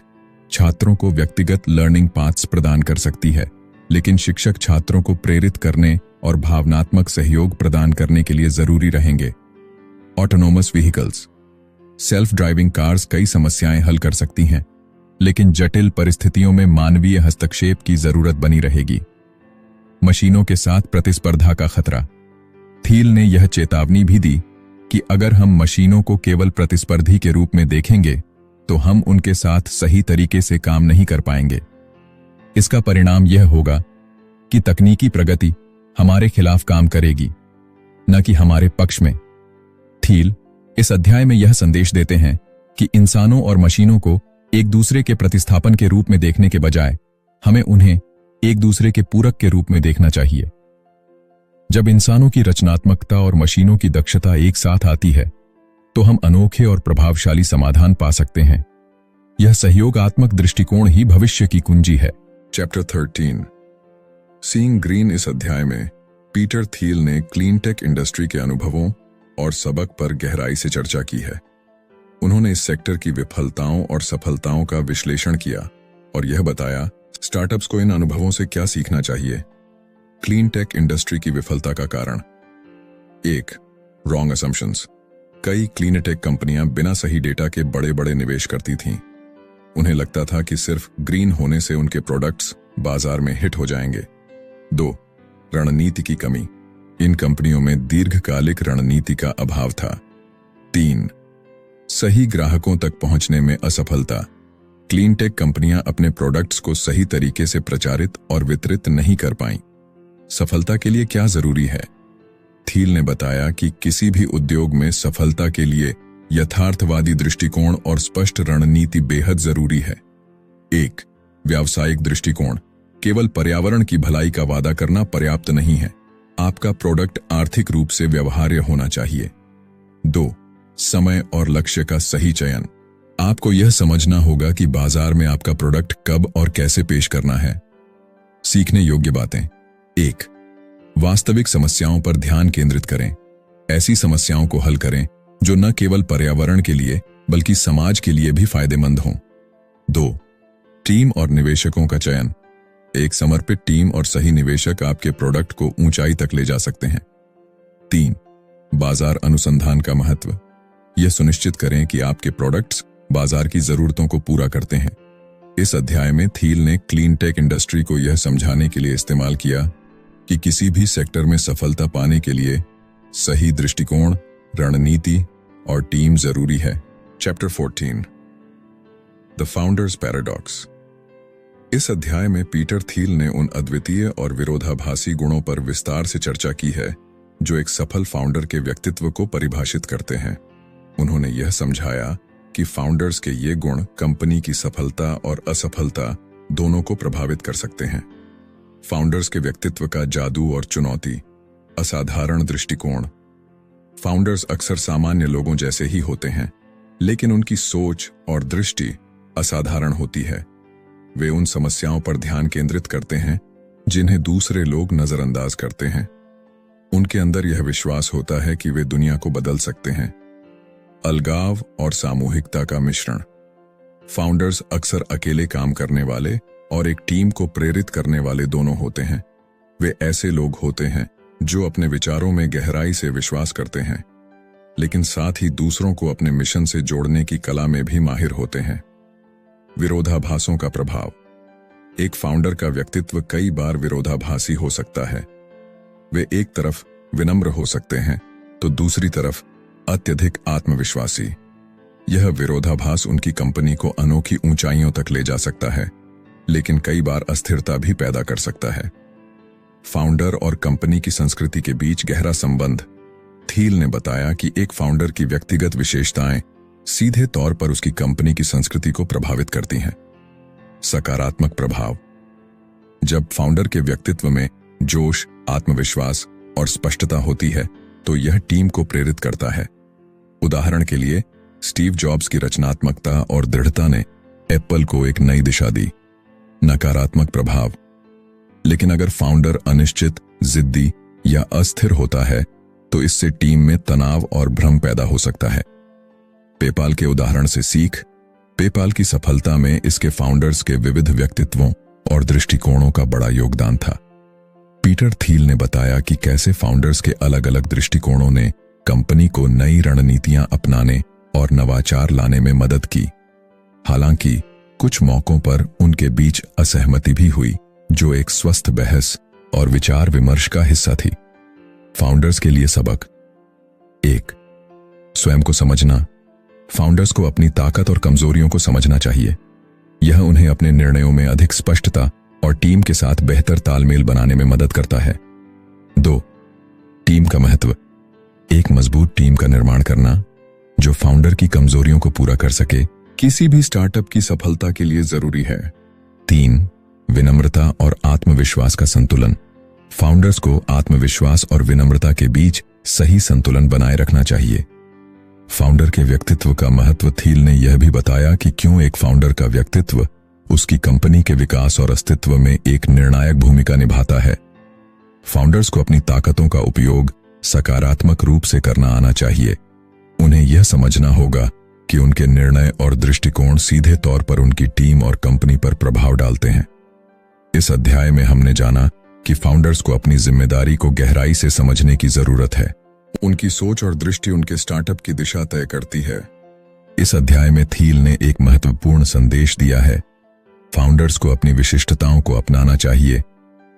छात्रों को व्यक्तिगत लर्निंग पाथ्स प्रदान कर सकती है, लेकिन शिक्षक छात्रों को प्रेरित करने और भावनात्मक सहयोग प्रदान करने के लिए जरूरी रहेंगे। Autonomous vehicles. Self driving cars कई समस्याएं हल कर सकती हैं, लेकिन जटिल परिस्थितियों में मानवीय हस्तक्षेप की जरूरत बनी रहेगी। मशीनों के साथ प्रतिस्पर्धा का खतरा। थील ने यह चेतावनी भी दी कि अगर हम मशीनों को केवल प्रतिस्पर्धी के रूप में देखेंगे तो हम उनके साथ सही तरीके से काम नहीं कर पाएंगे। इसका परिणाम यह होगा कि तकनीकी प्रगति हमारे खिलाफ काम करेगी, न कि हमारे पक्ष में। थील इस अध्याय में यह संदेश देते हैं कि इंसानों और मशीनों को एक दूसरे के प्रतिस्थापन के रूप में देखने के बजाय हमें उन्हें एक दूसरे के पूरक के रूप में देखना चाहिए। जब इंसानों की रचनात्मकता और मशीनों की दक्षता एक साथ आती है तो हम अनोखे और प्रभावशाली समाधान पा सकते हैं। यह सहयोगात्मक दृष्टिकोण ही भविष्य की कुंजी है। चैप्टर 13, सीइंग ग्रीन इस अध्याय में पीटर थील ने क्लीन टेक इंडस्ट्री के अनुभवों और सबक पर गहराई से चर्चा की है। उन्होंने इस सेक्टर की विफलताओं और सफलताओं का विश्लेषण किया और यह बताया स्टार्टअप्स को इन अनुभवों से क्या सीखना चाहिए। क्लीन टेक इंडस्ट्री की विफलता का कारण। 1. Wrong assumptions. कई क्लीन टेक कंपनियां बिना सही डेटा के बड़े बड़े निवेश करती थीं। उन्हें लगता था कि सिर्फ ग्रीन होने से उनके प्रोडक्ट्स बाजार में हिट हो जाएंगे। 2. रणनीति की कमी। इन कंपनियों में दीर्घकालिक रणनीति का अभाव था। 3. सही ग्राहकों तक पहुंचने में असफलता। क्लीन टेक कंपनियां अपने प्रोडक्ट्स को सही तरीके से प्रचारित और वितरित नहीं कर पाईं। सफलता के लिए क्या जरूरी है? थील ने बताया कि किसी भी उद्योग में सफलता के लिए यथार्थवादी दृष्टिकोण और स्पष्ट रणनीति बेहद जरूरी है। 1. व्यावसायिक दृष्टिकोण। केवल पर्यावरण की भलाई का वादा करना पर्याप्त नहीं है। आपका प्रोडक्ट आर्थिक रूप से व्यवहार्य होना चाहिए। 2. समय और लक्ष्य का सही चयन। आपको यह समझना होगा कि बाजार में आपका प्रोडक्ट कब और कैसे पेश करना है। सीखने योग्य बातें। 1. वास्तविक समस्याओं पर ध्यान केंद्रित करें। ऐसी समस्याओं को हल करें जो न केवल पर्यावरण के लिए बल्कि समाज के लिए भी फायदेमंद हों। 2. टीम और निवेशकों का चयन। एक समर्पित टीम और सही निवेशक आपके प्रोडक्ट को ऊंचाई तक ले जा सकते हैं। 3. बाजार अनुसंधान का महत्व। यह सुनिश्चित करें कि आपके प्रोडक्ट्स बाजार की जरूरतों को पूरा करते हैं। इस अध्याय में थील ने क्लीन टेक इंडस्ट्री को यह समझाने के लिए इस्तेमाल किया कि किसी भी सेक्टर में सफलता पाने के लिए सही दृष्टिकोण, रणनीति और टीम जरूरी है। Chapter 14 the founders paradox. इस अध्याय में पीटर थील ने उन अद्वितीय और विरोधाभासी गुणों पर विस्तार से चर्चा की है जो एक सफल फाउंडर के व्यक्तित्व को परिभाषित करते हैं। उन्होंने यह समझाया कि फाउंडर्स के ये गुण कंपनी की सफलता और असफलता दोनों को प्रभावित कर सकते हैं। फाउंडर्स के व्यक्तित्व का जादू और चुनौती। असाधारण दृष्टिकोण। फाउंडर्स अक्सर सामान्य लोगों जैसे ही होते हैं, लेकिन उनकी सोच और दृष्टि असाधारण होती है। वे उन समस्याओं पर ध्यान केंद्रित करते हैं जिन्हें दूसरे लोग नजरअंदाज करते हैं। उनके अंदर यह विश्वास होता है कि वे दुनिया को बदल सकते हैं। अलगाव और सामूहिकता का मिश्रण। फाउंडर्स अक्सर अकेले काम करने वाले और एक टीम को प्रेरित करने वाले दोनों होते हैं। वे ऐसे लोग होते हैं जो अपने विचारों में गहराई से विश्वास करते हैं, लेकिन साथ ही दूसरों को अपने मिशन से जोड़ने की कला में भी माहिर होते हैं। विरोधाभासों का प्रभाव। एक फाउंडर का व्यक्तित्व कई बार विरोधाभासी हो सकता है। वे एक तरफ विनम्र हो सकते हैं तो दूसरी तरफ अत्यधिक आत्मविश्वासी। यह विरोधाभास उनकी कंपनी को अनोखी ऊंचाइयों तक ले जा सकता है, लेकिन कई बार अस्थिरता भी पैदा कर सकता है। फाउंडर और कंपनी की संस्कृति के बीच गहरा संबंध। थील ने बताया कि एक फाउंडर की व्यक्तिगत विशेषताएं सीधे तौर पर उसकी कंपनी की संस्कृति को प्रभावित करती हैं। सकारात्मक प्रभाव। जब फाउंडर के व्यक्तित्व में जोश, आत्मविश्वास और स्पष्टता होती है तो यह टीम को प्रेरित करता है। उदाहरण के लिए स्टीव जॉब्स की रचनात्मकता और दृढ़ता ने एप्पल को एक नई दिशा दी। नकारात्मक प्रभाव। लेकिन अगर फाउंडर अनिश्चित, जिद्दी या अस्थिर होता है तो इससे टीम में तनाव और भ्रम पैदा हो सकता है। पेपाल के उदाहरण से सीख। पेपाल की सफलता में इसके फाउंडर्स के विविध व्यक्तित्वों और दृष्टिकोणों का बड़ा योगदान था। पीटर थील ने बताया कि कैसे फाउंडर्स के अलग अलग दृष्टिकोणों ने कंपनी को नई रणनीतियां अपनाने और नवाचार लाने में मदद की। हालांकि कुछ मौकों पर उनके बीच असहमति भी हुई, जो एक स्वस्थ बहस और विचार विमर्श का हिस्सा थी। फाउंडर्स के लिए सबक। 1. स्वयं को समझना। फाउंडर्स को अपनी ताकत और कमजोरियों को समझना चाहिए। यह उन्हें अपने निर्णयों में अधिक स्पष्टता और टीम के साथ बेहतर तालमेल बनाने में मदद करता है। 2. टीम का महत्व। एक मजबूत टीम का निर्माण करना जो फाउंडर की कमजोरियों को पूरा कर सके, किसी भी स्टार्टअप की सफलता के लिए जरूरी है। 3. विनम्रता और आत्मविश्वास का संतुलन। फाउंडर्स को आत्मविश्वास और विनम्रता के बीच सही संतुलन बनाए रखना चाहिए। फाउंडर के व्यक्तित्व का महत्व। थील ने यह भी बताया कि क्यों एक फाउंडर का व्यक्तित्व उसकी कंपनी के विकास और अस्तित्व में एक निर्णायक भूमिका निभाता है। फाउंडर्स को अपनी ताकतों का उपयोग सकारात्मक रूप से करना आना चाहिए। उन्हें यह समझना होगा कि उनके निर्णय और दृष्टिकोण सीधे तौर पर उनकी टीम और कंपनी पर प्रभाव डालते हैं। इस अध्याय में हमने जाना कि फाउंडर्स को अपनी जिम्मेदारी को गहराई से समझने की जरूरत है। उनकी सोच और दृष्टि उनके स्टार्टअप की दिशा तय करती है। इस अध्याय में थील ने एक महत्वपूर्ण संदेश दिया है। फाउंडर्स को अपनी विशिष्टताओं को अपनाना चाहिए,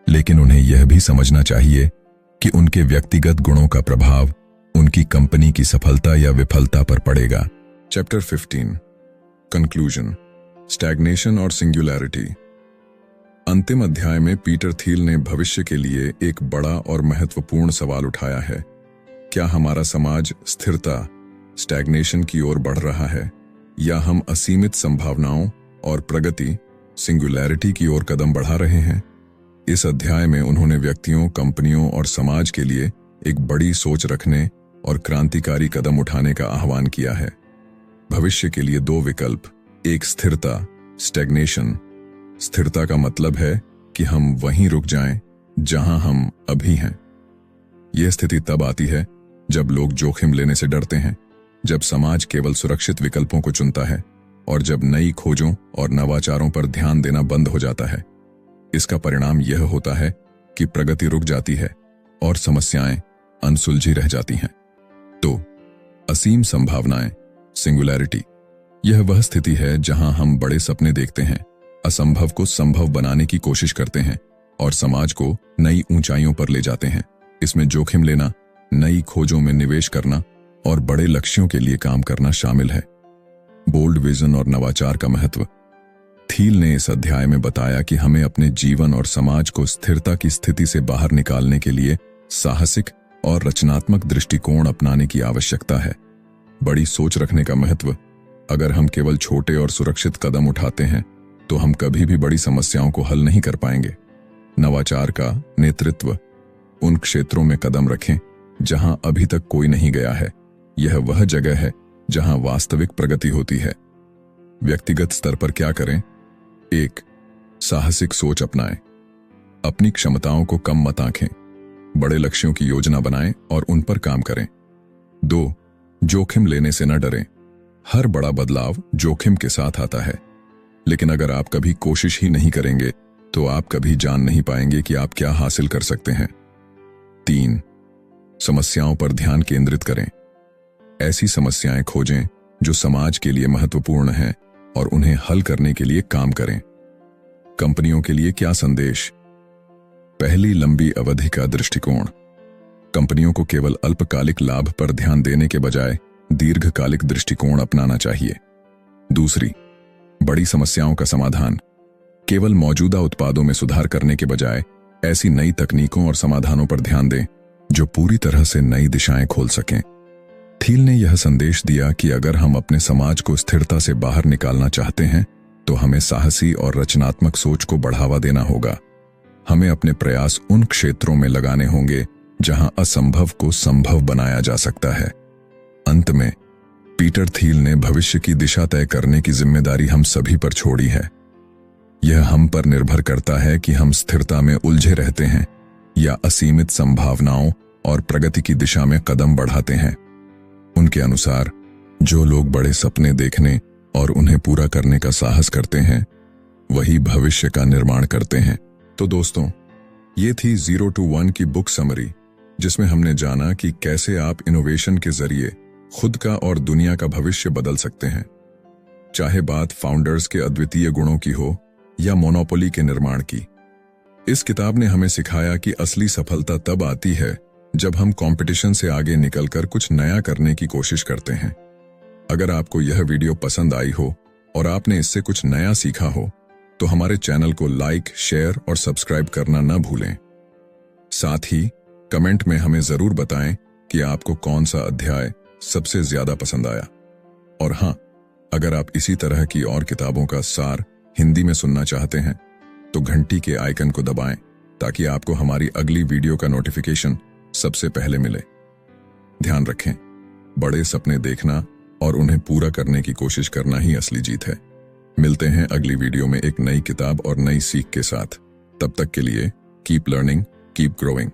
लेकिन उन्हें यह भी समझना चाहिए कि उनके व्यक्तिगत गुणों का प्रभाव उनकी कंपनी की सफलता या विफलता पर पड़ेगा। चैप्टर 15 कंक्लूजन, स्टैग्नेशन और सिंगुलैरिटी। अंतिम अध्याय में पीटर थील ने भविष्य के लिए एक बड़ा और महत्वपूर्ण सवाल उठाया है। क्या हमारा समाज स्थिरता, स्टैग्नेशन की ओर बढ़ रहा है, या हम असीमित संभावनाओं और प्रगति, सिंगुलैरिटी की ओर कदम बढ़ा रहे हैं? इस अध्याय में उन्होंने व्यक्तियों, कंपनियों और समाज के लिए एक बड़ी सोच रखने और क्रांतिकारी कदम उठाने का आह्वान किया है। भविष्य के लिए दो विकल्प, एक स्थिरता, स्टैग्नेशन। स्थिरता का मतलब है कि हम वहीं रुक जाएं जहां हम अभी हैं। यह स्थिति तब आती है जब लोग जोखिम लेने से डरते हैं, जब समाज केवल सुरक्षित विकल्पों को चुनता है और जब नई खोजों और नवाचारों पर ध्यान देना बंद हो जाता है। इसका परिणाम यह होता है कि प्रगति रुक जाती है और समस्याएं अनसुलझी रह जाती हैं। तो असीम संभावनाएं, सिंगुलैरिटी, यह वह स्थिति है जहां हम बड़े सपने देखते हैं, असंभव को संभव बनाने की कोशिश करते हैं और समाज को नई ऊंचाइयों पर ले जाते हैं। इसमें जोखिम लेना, नई खोजों में निवेश करना और बड़े लक्ष्यों के लिए काम करना शामिल है। बोल्ड विजन और नवाचार का महत्व। थील ने इस अध्याय में बताया कि हमें अपने जीवन और समाज को स्थिरता की स्थिति से बाहर निकालने के लिए साहसिक और रचनात्मक दृष्टिकोण अपनाने की आवश्यकता है। बड़ी सोच रखने का महत्व। अगर हम केवल छोटे और सुरक्षित कदम उठाते हैं तो हम कभी भी बड़ी समस्याओं को हल नहीं कर पाएंगे। नवाचार का नेतृत्व। उन क्षेत्रों में कदम रखें जहां अभी तक कोई नहीं गया है। यह वह जगह है जहां वास्तविक प्रगति होती है। व्यक्तिगत स्तर पर क्या करें? 1. साहसिक सोच अपनाएं। अपनी क्षमताओं को कम मत आंकें। बड़े लक्ष्यों की योजना बनाएं और उन पर काम करें। 2. जोखिम लेने से न डरें। हर बड़ा बदलाव जोखिम के साथ आता है, लेकिन अगर आप कभी कोशिश ही नहीं करेंगे तो आप कभी जान नहीं पाएंगे कि आप क्या हासिल कर सकते हैं। 3. समस्याओं पर ध्यान केंद्रित करें। ऐसी समस्याएं खोजें जो समाज के लिए महत्वपूर्ण हैं और उन्हें हल करने के लिए काम करें। कंपनियों के लिए क्या संदेश? पहली, लंबी अवधि का दृष्टिकोण। कंपनियों को केवल अल्पकालिक लाभ पर ध्यान देने के बजाय दीर्घकालिक दृष्टिकोण अपनाना चाहिए। दूसरी, बड़ी समस्याओं का समाधान। केवल मौजूदा उत्पादों में सुधार करने के बजाय ऐसी नई तकनीकों और समाधानों पर ध्यान दें जो पूरी तरह से नई दिशाएं खोल सकें। थील ने यह संदेश दिया कि अगर हम अपने समाज को स्थिरता से बाहर निकालना चाहते हैं तो हमें साहसी और रचनात्मक सोच को बढ़ावा देना होगा। हमें अपने प्रयास उन क्षेत्रों में लगाने होंगे जहां असंभव को संभव बनाया जा सकता है। अंत में पीटर थील ने भविष्य की दिशा तय करने की जिम्मेदारी हम सभी पर छोड़ी है। यह हम पर निर्भर करता है कि हम स्थिरता में उलझे रहते हैं या असीमित संभावनाओं और प्रगति की दिशा में कदम बढ़ाते हैं। उनके अनुसार जो लोग बड़े सपने देखने और उन्हें पूरा करने का साहस करते हैं वही भविष्य का निर्माण करते हैं। तो दोस्तों, ये थी 0 to 1 की बुक समरी, जिसमें हमने जाना कि कैसे आप इनोवेशन के जरिए खुद का और दुनिया का भविष्य बदल सकते हैं। चाहे बात फाउंडर्स के अद्वितीय गुणों की हो या मोनोपोली के निर्माण की। इस किताब ने हमें सिखाया कि असली सफलता तब आती है जब हम कंपटीशन से आगे निकलकर कुछ नया करने की कोशिश करते हैं। अगर आपको यह वीडियो पसंद आई हो और आपने इससे कुछ नया सीखा हो तो हमारे चैनल को लाइक, शेयर और सब्सक्राइब करना न भूलें। साथ ही कमेंट में हमें जरूर बताएं कि आपको कौन सा अध्याय सबसे ज्यादा पसंद आया। और हां, अगर आप इसी तरह की और किताबों का सार हिंदी में सुनना चाहते हैं तो घंटी के आइकन को दबाएं ताकि आपको हमारी अगली वीडियो का नोटिफिकेशन सबसे पहले मिले। ध्यान रखें, बड़े सपने देखना और उन्हें पूरा करने की कोशिश करना ही असली जीत है। मिलते हैं अगली वीडियो में एक नई किताब और नई सीख के साथ। तब तक के लिए कीप लर्निंग, कीप ग्रोइंग।